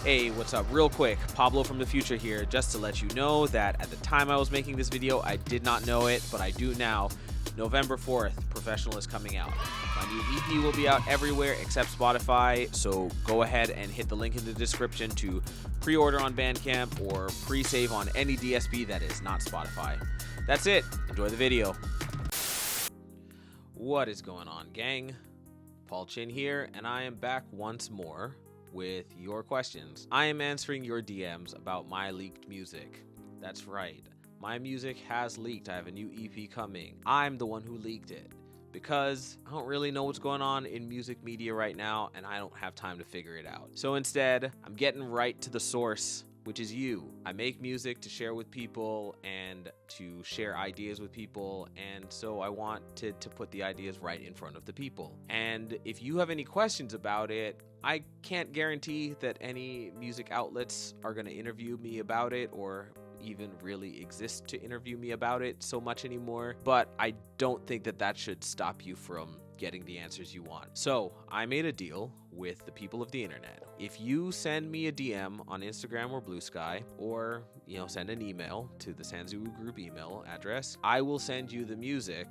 Hey, what's up? Real quick, Pablo from the future here, just to let you know that at the time I was making this video, I did not know it, but I do now. November 4th, Professional is coming out. My new EP will be out everywhere except Spotify, so go ahead and hit the link in the description to pre-order on Bandcamp or pre-save on any DSP that is not Spotify. That's it. Enjoy the video. What is going on, gang? Paul Chin here, and I am back once more with your questions. I am answering your DMs about my leaked music. That's right. My music has leaked. I have a new EP coming. I'm the one who leaked it because I don't really know what's going on in music media right now, and I don't have time to figure it out. So instead, I'm getting right to the source, which is you. I make music to share with people and to share ideas with people, and so I wanted to put the ideas right in front of the people. And if you have any questions about it, I can't guarantee that any music outlets are going to interview me about it or even really exist to interview me about it so much anymore, but I don't think that that should stop you from getting the answers you want. So I made a deal with the people of the internet. If you send me a DM on Instagram or Blue Sky, or send an email to the Sanzu Group email address, I will send you the music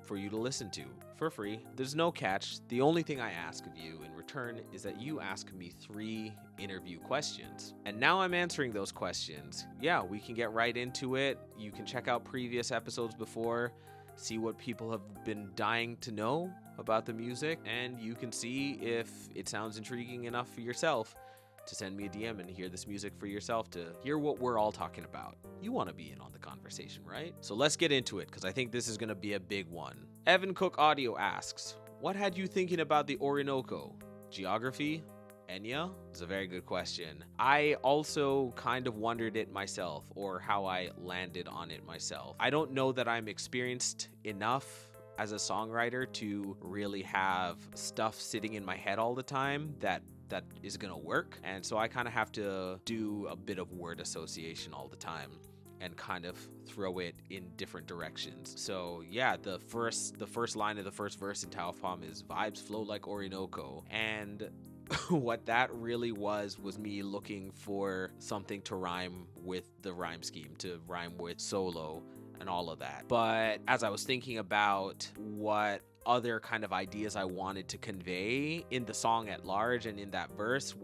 for you to listen to for free. There's no catch. The only thing I ask of you in return is that you ask me 3 interview questions. And now I'm answering those questions. Yeah, we can get right into it. You can check out previous episodes before, see what people have been dying to know about the music, and you can see if it sounds intriguing enough for yourself to send me a DM and hear this music for yourself, to hear what we're all talking about. You want to be in on the conversation, right? So let's get into it, because I think this is going to be a big one. Evan Cook Audio asks, what had you thinking about the Orinoco? Geography? Enya? It's a very good question. I also kind of wondered it myself, or how I landed on it myself. I don't know that I'm experienced enough as a songwriter to really have stuff sitting in my head all the time that is gonna work, and so I kind of have to do a bit of word association all the time and kind of throw it in different directions. So yeah, the first line of the first verse in Taofam is vibes flow like Orinoco, and what that really was me looking for something to rhyme with the rhyme scheme, to rhyme with solo and all of that. But as I was thinking about what other kind of ideas I wanted to convey in the song at large and in that verse,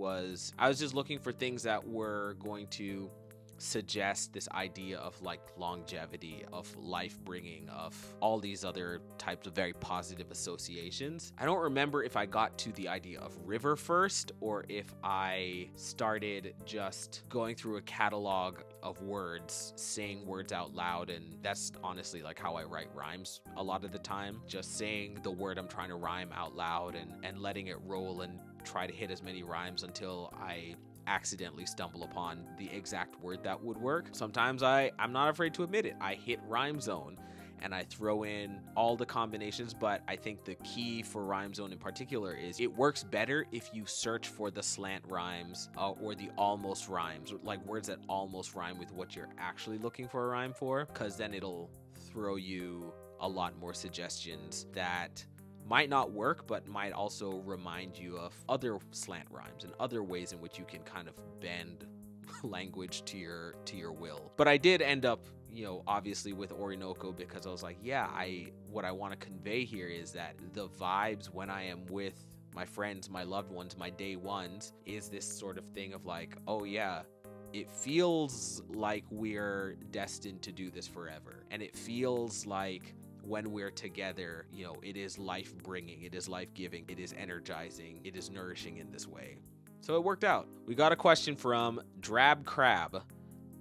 I was just looking for things that were going to suggest this idea of like longevity, of life bringing, of all these other types of very positive associations. I don't remember if I got to the idea of river first, or if I started just going through a catalog of words, saying words out loud, and that's honestly like how I write rhymes a lot of the time, just saying the word I'm trying to rhyme out loud and letting it roll and try to hit as many rhymes until I accidentally stumble upon the exact word that would work. Sometimes I'm not afraid to admit it. I hit rhyme zone and I throw in all the combinations, but I think the key for rhyme zone in particular is it works better if you search for the slant rhymes or the almost rhymes, like words that almost rhyme with what you're actually looking for a rhyme for, because then it'll throw you a lot more suggestions that might not work, but might also remind you of other slant rhymes and other ways in which you can kind of bend language to your will. But I did end up, obviously with Orinoco, because I was like, yeah, what I want to convey here is that the vibes when I am with my friends, my loved ones, my day ones, is this sort of thing of like, oh yeah, it feels like we're destined to do this forever. And it feels like when we're together, it is life-bringing, it is life-giving, it is energizing, it is nourishing in this way. So it worked out. We got a question from Drab Crab.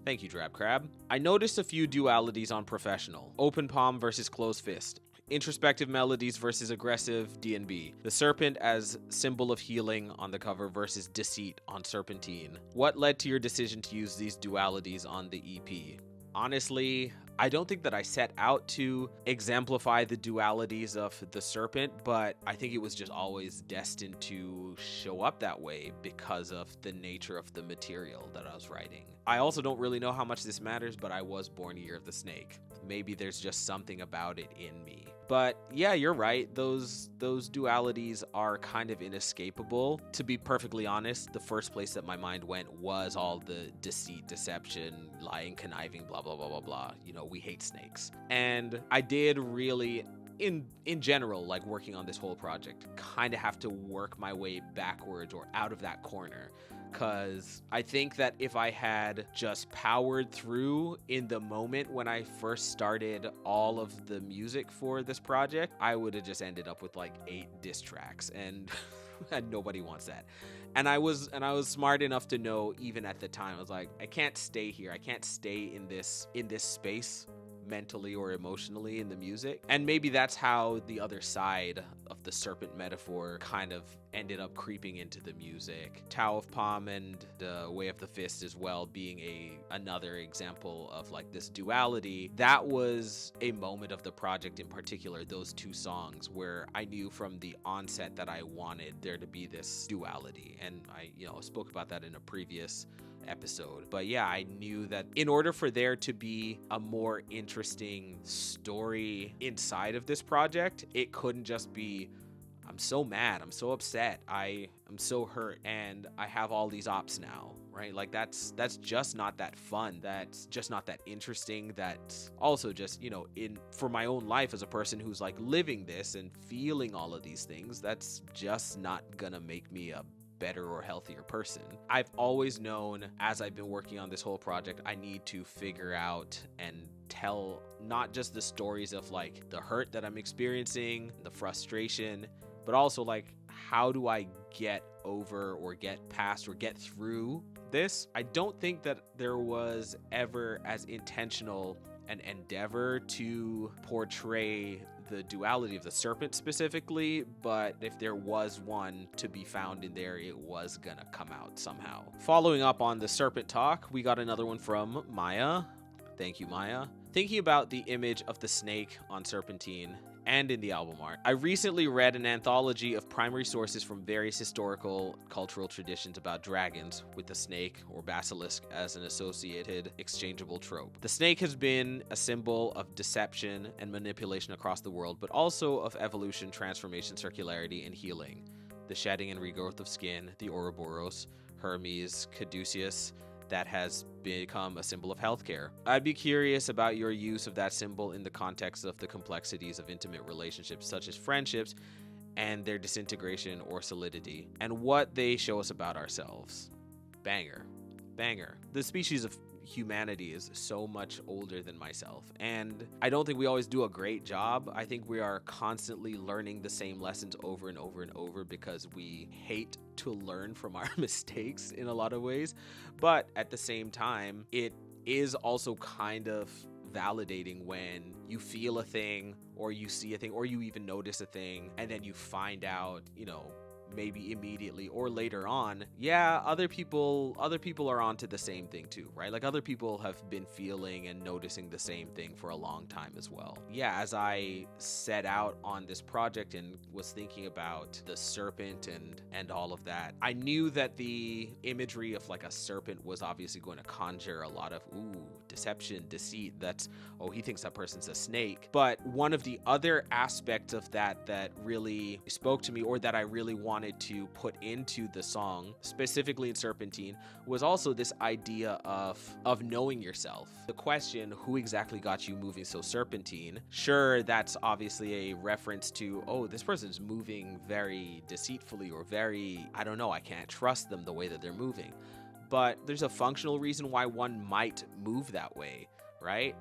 Thank you, Drab Crab. I noticed a few dualities on Professional. Open palm versus closed fist. Introspective melodies versus aggressive D&B. The serpent as symbol of healing on the cover versus deceit on Serpentine. What led to your decision to use these dualities on the EP? Honestly, I don't think that I set out to exemplify the dualities of the serpent, but I think it was just always destined to show up that way because of the nature of the material that I was writing. I also don't really know how much this matters, but I was born Year of the Snake. Maybe there's just something about it in me. But yeah, you're right. Those dualities are kind of inescapable. To be perfectly honest, the first place that my mind went was all the deceit, deception, lying, conniving, blah blah blah blah blah. We hate snakes. And I did really in general, like working on this whole project, kind of have to work my way backwards or out of that corner. Because I think that if I had just powered through in the moment when I first started all of the music for this project, I would have just ended up with like 8 diss tracks, and and nobody wants that. And I was smart enough to know, even at the time, I was like, I can't stay here. I can't stay in this space mentally or emotionally in the music. And maybe that's how the other side of the serpent metaphor kind of ended up creeping into the music. Tao of Palm and the Way of the Fist as well being another example of like this duality. That was a moment of the project in particular, those 2 songs, where I knew from the onset that I wanted there to be this duality. And I spoke about that in a previous episode. But yeah, I knew that in order for there to be a more interesting story inside of this project, it couldn't just be, I'm so mad, I'm so upset, I'm so hurt, and I have all these ops now, right? Like that's just not that fun. That's just not that interesting. That's also just, for my own life as a person who's like living this and feeling all of these things, that's just not gonna make me a better or healthier person. I've always known, as I've been working on this whole project, I need to figure out and tell not just the stories of like the hurt that I'm experiencing, the frustration, but also like, how do I get over or get past or get through this? I don't think that there was ever as intentional an endeavor to portray the duality of the serpent specifically, but if there was one to be found in there, it was gonna come out somehow. Following up on the serpent talk, we got another one from Maya. Thank you, Maya. Thinking about the image of the snake on Serpentine and in the album art, I recently read an anthology of primary sources from various historical cultural traditions about dragons, with the snake or basilisk as an associated exchangeable trope. The snake has been a symbol of deception and manipulation across the world, but also of evolution, transformation, circularity, and healing. The shedding and regrowth of skin, the Ouroboros, Hermes, Caduceus, that has become a symbol of healthcare. I'd be curious about your use of that symbol in the context of the complexities of intimate relationships, such as friendships and their disintegration or solidity, and what they show us about ourselves. Banger. The species of humanity is so much older than myself, and I don't think we always do a great job. I think we are constantly learning the same lessons over and over and over because we hate to learn from our mistakes in a lot of ways. But at the same time, it is also kind of validating when you feel a thing or you see a thing or you even notice a thing, and then you find out, maybe immediately or later on, yeah, other people are onto the same thing too, right? Like other people have been feeling and noticing the same thing for a long time as well. Yeah, as I set out on this project and was thinking about the serpent and all of that, I knew that the imagery of like a serpent was obviously going to conjure a lot of deception, deceit. That's, he thinks that person's a snake. But one of the other aspects of that really spoke to me, or that I really wanted to put into the song, specifically in Serpentine, was also this idea of knowing yourself. The question, who exactly got you moving so serpentine? Sure, that's obviously a reference to, this person's moving very deceitfully or very, I don't know, I can't trust them the way that they're moving. But there's a functional reason why one might move that way, right?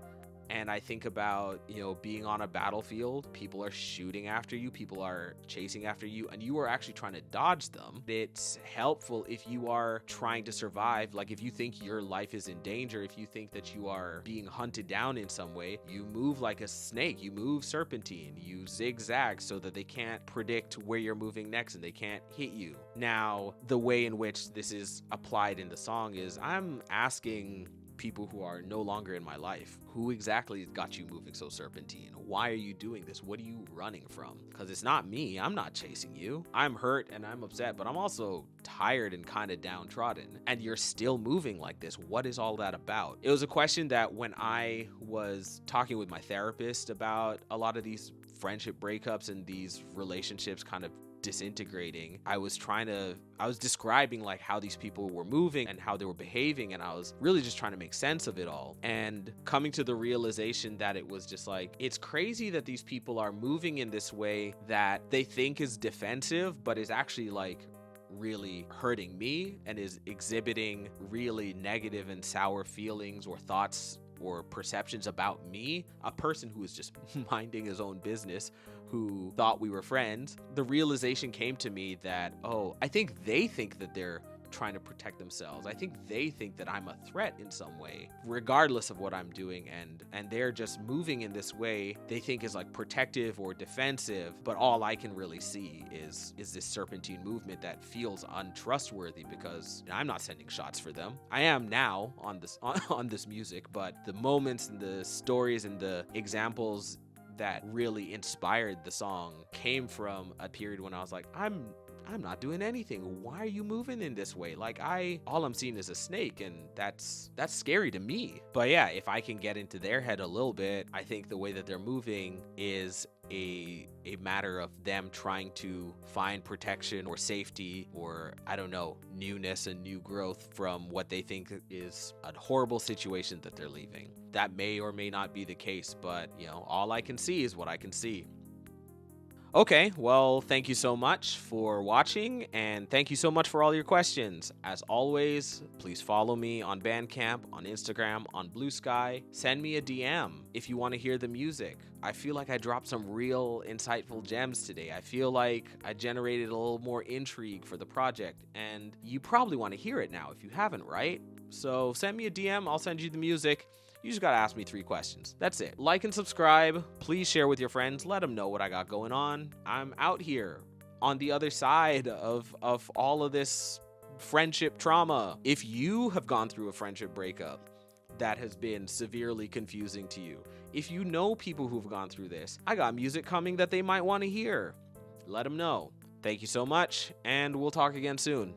And I think about, being on a battlefield, people are shooting after you, people are chasing after you, and you are actually trying to dodge them. It's helpful if you are trying to survive. Like if you think your life is in danger, if you think that you are being hunted down in some way, you move like a snake, you move serpentine, you zigzag so that they can't predict where you're moving next and they can't hit you. Now, the way in which this is applied in the song is I'm asking people who are no longer in my life, who exactly got you moving so serpentine? Why are you doing this? What are you running from? Because it's not me. I'm not chasing you. I'm hurt and I'm upset, but I'm also tired and kind of downtrodden. And you're still moving like this. What is all that about? It was a question that when I was talking with my therapist about a lot of these friendship breakups and these relationships kind of disintegrating, I was describing like how these people were moving and how they were behaving, and I was really just trying to make sense of it all, and coming to the realization that it was just like, it's crazy that these people are moving in this way that they think is defensive, but is actually like really hurting me and is exhibiting really negative and sour feelings or thoughts or perceptions about me, a person who is just minding his own business, who thought we were friends. The realization came to me that, oh, I think they think that they're trying to protect themselves. I think they think that I'm a threat in some way, regardless of what I'm doing, and they're just moving in this way they think is like protective or defensive, but all I can really see is this serpentine movement that feels untrustworthy, because I'm not sending shots for them. I am now on this music, but the moments and the stories and the examples that really inspired the song came from a period when I was like, I'm not doing anything. Why are you moving in this way? Like, all I'm seeing is a snake, and that's scary to me. But yeah, if I can get into their head a little bit, I think the way that they're moving is a matter of them trying to find protection or safety, or I don't know, newness and new growth from what they think is a horrible situation that they're leaving. That may or may not be the case, but all I can see is what I can see. Okay, well, thank you so much for watching, and thank you so much for all your questions. As always, please follow me on Bandcamp, on Instagram, on Blue Sky. Send me a DM if you want to hear the music. I feel like I dropped some real insightful gems today. I feel like I generated a little more intrigue for the project, and you probably want to hear it now if you haven't, right? So send me a DM, I'll send you the music. You just gotta ask me 3 questions. That's it. Like and subscribe. Please share with your friends. Let them know what I got going on. I'm out here on the other side of all of this friendship trauma. If you have gone through a friendship breakup that has been severely confusing to you, if you know people who've gone through this, I got music coming that they might want to hear. Let them know. Thank you so much, and we'll talk again soon.